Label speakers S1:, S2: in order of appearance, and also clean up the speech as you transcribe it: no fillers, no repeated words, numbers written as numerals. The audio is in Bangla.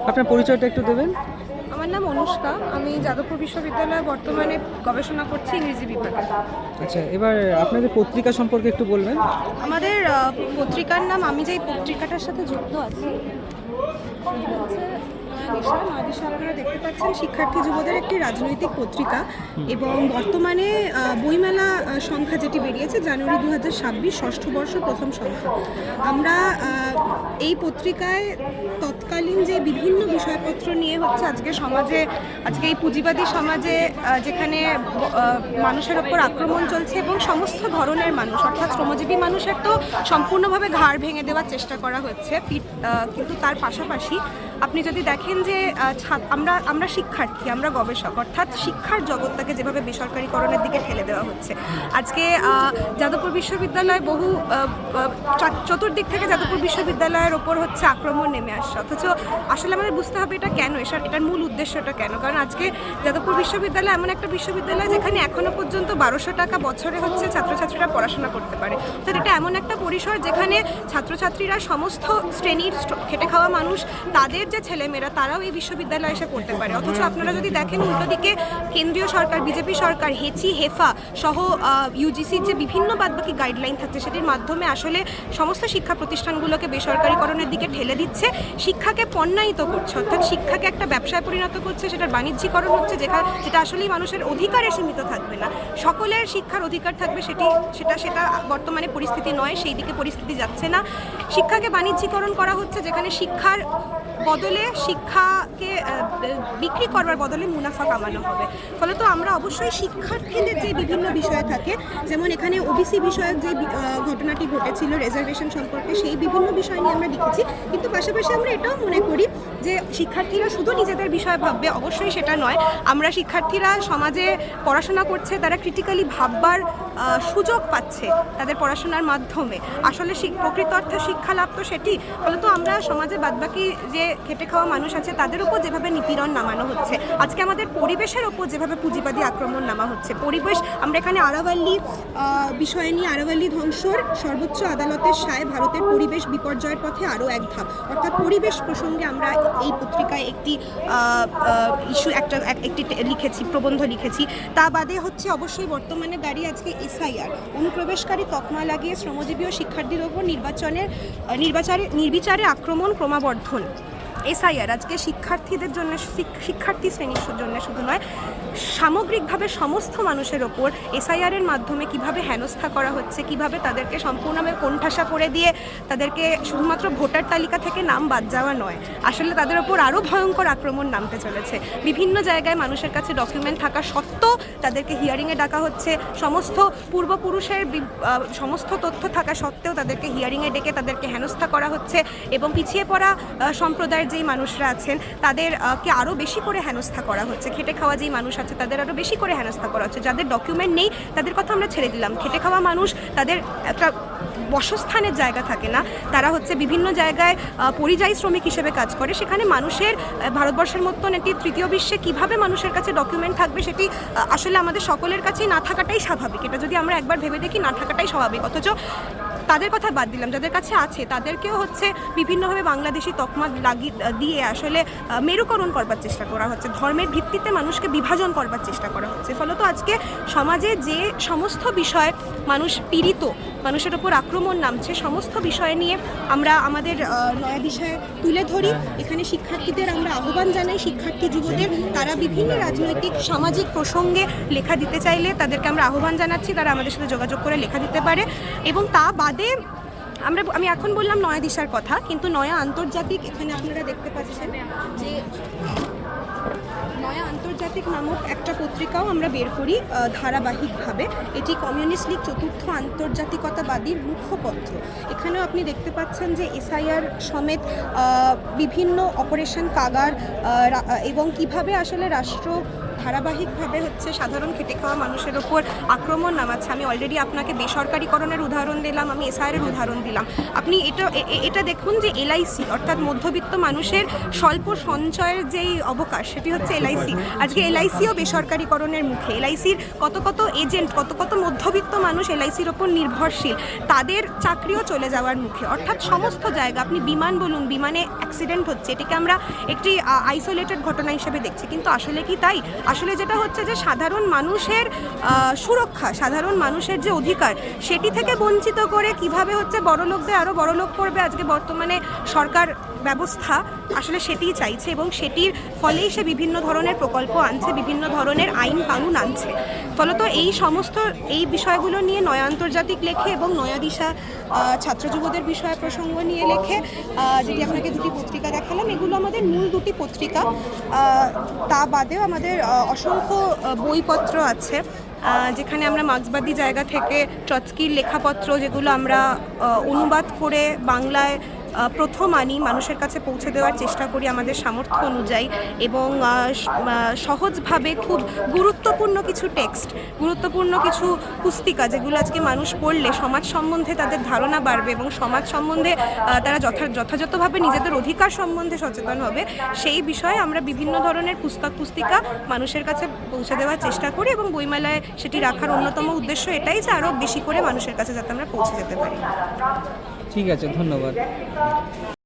S1: আপনার পরিচয়টা একটু দেবেন?
S2: আমার নাম অনুষ্কা। আমি যাদবপুর বিশ্ববিদ্যালয়ে বর্তমানে গবেষণা করছি ইংরেজি বিভাগে।
S1: আচ্ছা, এবার আপনাদের পত্রিকা সম্পর্কে একটু বলবেন?
S2: আমাদের পত্রিকার নাম, আমি যেই পত্রিকাটার সাথে যুক্ত আছি সেটা হচ্ছে নয়াদিশা। নয়াদিশা আপনারা দেখতে পাচ্ছেন শিক্ষার্থী যুবদের একটি রাজনৈতিক পত্রিকা, এবং বর্তমানে বইমেলা সংখ্যা যেটি বেরিয়েছে জানুয়ারি 2026 ষষ্ঠ বর্ষ প্রথম সংখ্যা। আমরা এই পত্রিকায় তৎকালীন যে বিভিন্ন বিষয়পত্র নিয়ে হচ্ছে আজকে সমাজে, আজকে এই পুঁজিবাদী সমাজে যেখানে মানুষের ওপর আক্রমণ চলছে এবং সমস্ত ধরনের মানুষ অর্থাৎ শ্রমজীবী মানুষের তো সম্পূর্ণভাবে ঘাড় ভেঙে দেওয়ার চেষ্টা করা হচ্ছে, কিন্তু তার পাশাপাশি আপনি যদি দেখেন যে আমরা শিক্ষার্থী, আমরা গবেষক, অর্থাৎ শিক্ষার জগৎটাকে যেভাবে বেসরকারীকরণের দিকে ঠেলে দেওয়া হচ্ছে। আজকে যাদবপুর বিশ্ববিদ্যালয় বহু চতুর্দিক থেকে যাদবপুর বিশ্ববিদ্যালয়ের ওপর হচ্ছে আক্রমণ নেমে আসছে, অথচ আসলে আমাদের বুঝতে হবে এটা কেন, এটার মূল উদ্দেশ্যটা কেন। কারণ আজকে যাদবপুর বিশ্ববিদ্যালয় এমন একটা বিশ্ববিদ্যালয় যেখানে এখনো পর্যন্ত 1200 টাকা বছরে হচ্ছে ছাত্রছাত্রীরা পড়াশোনা করতে পারে। অর্থাৎ এটা এমন একটা পরিসর যেখানে ছাত্রছাত্রীরা সমস্ত শ্রেণীর খেটে খাওয়া মানুষ, তাদের যে ছেলেমেয়েরা তারাও এই বিশ্ববিদ্যালয়ে এসে পড়তে পারে। অথচ আপনারা যদি দেখেন উল্টো দিকে কেন্দ্রীয় সরকার, বিজেপি সরকার হেচি হেফা সহ ইউজিসির যে বিভিন্ন বাদবাকি গাইডলাইন থাকছে সেটির মাধ্যমে আসলে সমস্ত শিক্ষা প্রতিষ্ঠানগুলোকে বেসরকারীকরণের দিকে ঠেলে দিচ্ছে, শিক্ষাকে পণ্যায়িত করছে, অর্থাৎ শিক্ষাকে একটা ব্যবসায় পরিণত করছে, সেটার বাণিজ্যিকরণ হচ্ছে, যেটা আসলেই মানুষের অধিকারে সীমিত থাকবে না, সকলের শিক্ষার অধিকার থাকবে, সেটা বর্তমানে পরিস্থিতি নয়, সেই দিকে পরিস্থিতি যাচ্ছে না। শিক্ষাকে বাণিজ্যিকরণ করা হচ্ছে, যেখানে শিক্ষার বদলে শিক্ষাকে বিক্রি করবার বদলে মুনাফা কামানো হবে। ফলত আমরা অবশ্যই শিক্ষার্থীদের যে বিভিন্ন বিষয় থাকে, যেমন এখানে ওবিসি বিষয়ক যে ঘটনাটি ঘটেছিল রিজার্ভেশন সম্পর্কে, সেই বিভিন্ন বিষয় নিয়ে আমরা লিখেছি, কিন্তু পাশাপাশি আমরা এটাও মনে করি যে শিক্ষার্থীরা শুধু নিজেদের বিষয় ভাববে, অবশ্যই সেটা নয়। আমরা শিক্ষার্থীরা সমাজে পড়াশোনা করছে, তারা ক্রিটিক্যালি ভাববার সুযোগ পাচ্ছে তাদের পড়াশোনার মাধ্যমে। আসলে প্রকৃত অর্থে শিক্ষা লাভ তো সেটি। ফলত আমরা সমাজে বাদবাকি যে খেটে খাওয়া মানুষ আছে তাদের উপর যেভাবে নিপীড়ন নামানো হচ্ছে, আজকে আমাদের পরিবেশের ওপর যেভাবে পুঁজিবাদী আক্রমণ নামা হচ্ছে, পরিবেশ, আমরা এখানে আরাভাল্লি বিষয় নিয়ে, আরাভাল্লি ধ্বংসর সর্বোচ্চ আদালতের সায় ভারতের পরিবেশ বিপর্যয়ের পথে আরও এক ধাপ, অর্থাৎ পরিবেশ প্রসঙ্গে আমরা এই পত্রিকায় একটি লিখেছি, প্রবন্ধ লিখেছি। তা বাদে হচ্ছে অবশ্যই বর্তমানে দাঁড়িয়ে আজকে এসআইআর, অনুপ্রবেশকারী তকমা লাগিয়ে শ্রমজীবী ও শিক্ষার্থীদের ওপর নির্বিচারে আক্রমণ ক্রমবর্ধন। এসআইআর আজকে শিক্ষার্থীদের জন্য, শিক্ষার্থী শ্রেণীর জন্য শুধু নয়, সামগ্রিকভাবে সমস্ত মানুষের ওপর এসআইআরের মাধ্যমে কিভাবে হেনস্থা করা হচ্ছে, কিভাবে তাদেরকে সম্পূর্ণভাবে কোণঠাসা করে দিয়ে তাদেরকে শুধুমাত্র ভোটার তালিকা থেকে নাম বাদ যাওয়া নয়, আসলে তাদের ওপর আরও ভয়ঙ্কর আক্রমণ নামতে চলেছে। বিভিন্ন জায়গায় মানুষের কাছে ডকুমেন্ট থাকা সত্ত্বেও তাদেরকে হিয়ারিংয়ে ডাকা হচ্ছে, সমস্ত পূর্বপুরুষের সমস্ত তথ্য থাকা সত্ত্বেও তাদেরকে হিয়ারিংয়ে ডেকে তাদেরকে হেনস্থা করা হচ্ছে, এবং পিছিয়ে পড়া সম্প্রদায়ের যেই মানুষরা আছেন তাদেরকে আরও বেশি করে হেনস্থা করা হচ্ছে, খেটে খাওয়া যেই মানুষ আছে তাদের আরও বেশি করে হেনস্থা করা হচ্ছে। যাদের ডকুমেন্ট নেই তাদের কথা আমরা ছেড়ে দিলাম, খেটে খাওয়া মানুষ, তাদের একটা বসস্থানের জায়গা থাকে না, তারা হচ্ছে বিভিন্ন জায়গায় পরিযায়ী শ্রমিক হিসেবে কাজ করে, সেখানে মানুষের, ভারতবর্ষের মতন একটি তৃতীয় বিশ্বে কিভাবে মানুষের কাছে ডকুমেন্ট থাকবে সেটি আসলে আমাদের সকলের কাছেই না থাকাটাই স্বাভাবিক। এটা যদি আমরা একবার ভেবে দেখি, না থাকাটাই স্বাভাবিক। অথচ তাদের কথা বাদ দিলাম, যাদের কাছে আছে তাদেরকেও হচ্ছে বিভিন্নভাবে বাংলাদেশি তকমা দিয়ে আসলে মেরুকরণ করবার চেষ্টা করা হচ্ছে, ধর্মের ভিত্তিতে মানুষকে বিভাজন করবার চেষ্টা করা হচ্ছে। ফলত আজকে সমাজে যে সমস্ত বিষয় মানুষ পীড়িত, মানুষের ওপর আক্রমণ নামছে, সমস্ত বিষয় নিয়ে আমরা আমাদের নয়াদিশায় তুলে ধরি। এখানে শিক্ষার্থীদের আমরা আহ্বান জানাই, শিক্ষার্থী যুবদের, তারা বিভিন্ন রাজনৈতিক সামাজিক প্রসঙ্গে লেখা দিতে চাইলে তাদেরকে আমরা আহ্বান জানাচ্ছি, তারা আমাদের সাথে যোগাযোগ করে লেখা দিতে পারে। এবং তা বাদে আমি এখন বললাম নয়াদিশার কথা, কিন্তু নয়া আন্তর্জাতিক, এখানে আপনারা দেখতে পাচ্ছেন যে নয়া আন্তর্জাতিক নামক একটা পত্রিকাও আমরা বের করি ধারাবাহিকভাবে। এটি কমিউনিস্ট লীগ চতুর্থ আন্তর্জাতিকতাবাদীর মুখপত্র। এখানেও আপনি দেখতে পাচ্ছেন যে এসআইআর সমেত বিভিন্ন অপারেশন কাগার এবং কিভাবে আসলে রাষ্ট্র ধারাবাহিকভাবে হচ্ছে সাধারণ খেটে খাওয়া মানুষের ওপর আক্রমণ নামাচ্ছে। আমি অলরেডি আপনাকে বেসরকারিকরণের উদাহরণ দিলাম, আমি এসআইআরের উদাহরণ দিলাম। আপনি এটা দেখুন যে এলআইসি অর্থাৎ মধ্যবিত্ত মানুষের স্বল্প সঞ্চয়ের যেই অবকাশ সেটি হচ্ছে এলআইসি। আজকে এলআইসিও বেসরকারিকরণের মুখে। এলআইসির কত কত এজেন্ট, কত কত মধ্যবিত্ত মানুষ এলআইসির ওপর নির্ভরশীল, তাদের চাকরিও চলে যাওয়ার মুখে। অর্থাৎ সমস্ত জায়গা, আপনি বিমান বলুন, বিমানে অ্যাক্সিডেন্ট হচ্ছে, এটাকে আমরা একটি আইসোলেটেড ঘটনা হিসেবে দেখছি, কিন্তু আসলে কি তাই? আসলে যেটা হচ্ছে যে সাধারণ মানুষের সুরক্ষা, সাধারণ মানুষের যে অধিকার, সেটি থেকে বঞ্চিত করে কিভাবে হচ্ছে বড়লোকদের আরও বড়লোক করবে আজকে বর্তমানে সরকার ব্যবস্থা, আসলে সেটিই চাইছে এবং সেটির ফলেই সে বিভিন্ন ধরনের প্রকল্প আনছে, বিভিন্ন ধরনের আইন কানুন আনছে। ফলত এই বিষয়গুলো নিয়ে নয়া আন্তর্জাতিক লেখে এবং নয়া দিশা ছাত্র যুবদের বিষয় প্রসঙ্গ নিয়ে লেখে, যেটি আপনাকে দুটি পত্রিকা দেখালাম, এগুলো আমাদের মূল দুটি পত্রিকা। তা বাদেও আমাদের অসংখ্য বইপত্র আছে, যেখানে আমরা মার্ক্সবাদী জায়গা থেকে ট্রৎস্কির লেখাপত্র, যেগুলো আমরা অনুবাদ করে বাংলায় প্রথম আনি, মানুষের কাছে পৌঁছে দেওয়ার চেষ্টা করি আমাদের সামর্থ্য অনুযায়ী, এবং সহজভাবে খুব গুরুত্বপূর্ণ কিছু টেক্সট, গুরুত্বপূর্ণ কিছু পুস্তিকা, যেগুলো আজকে মানুষ পড়লে সমাজ সম্বন্ধে তাদের ধারণা বাড়বে এবং সমাজ সম্বন্ধে তারা যথাযথভাবে নিজেদের অধিকার সম্বন্ধে সচেতন হবে, সেই বিষয়ে আমরা বিভিন্ন ধরনের পুস্তিকা মানুষের কাছে পৌঁছে দেওয়ার চেষ্টা করি এবং বইমেলায় সেটি রাখার অন্যতম উদ্দেশ্য এটাই যে আরও বেশি করে মানুষের কাছে যাতে আমরা পৌঁছে যেতে পারি।
S1: ঠিক আছে, ধন্যবাদ।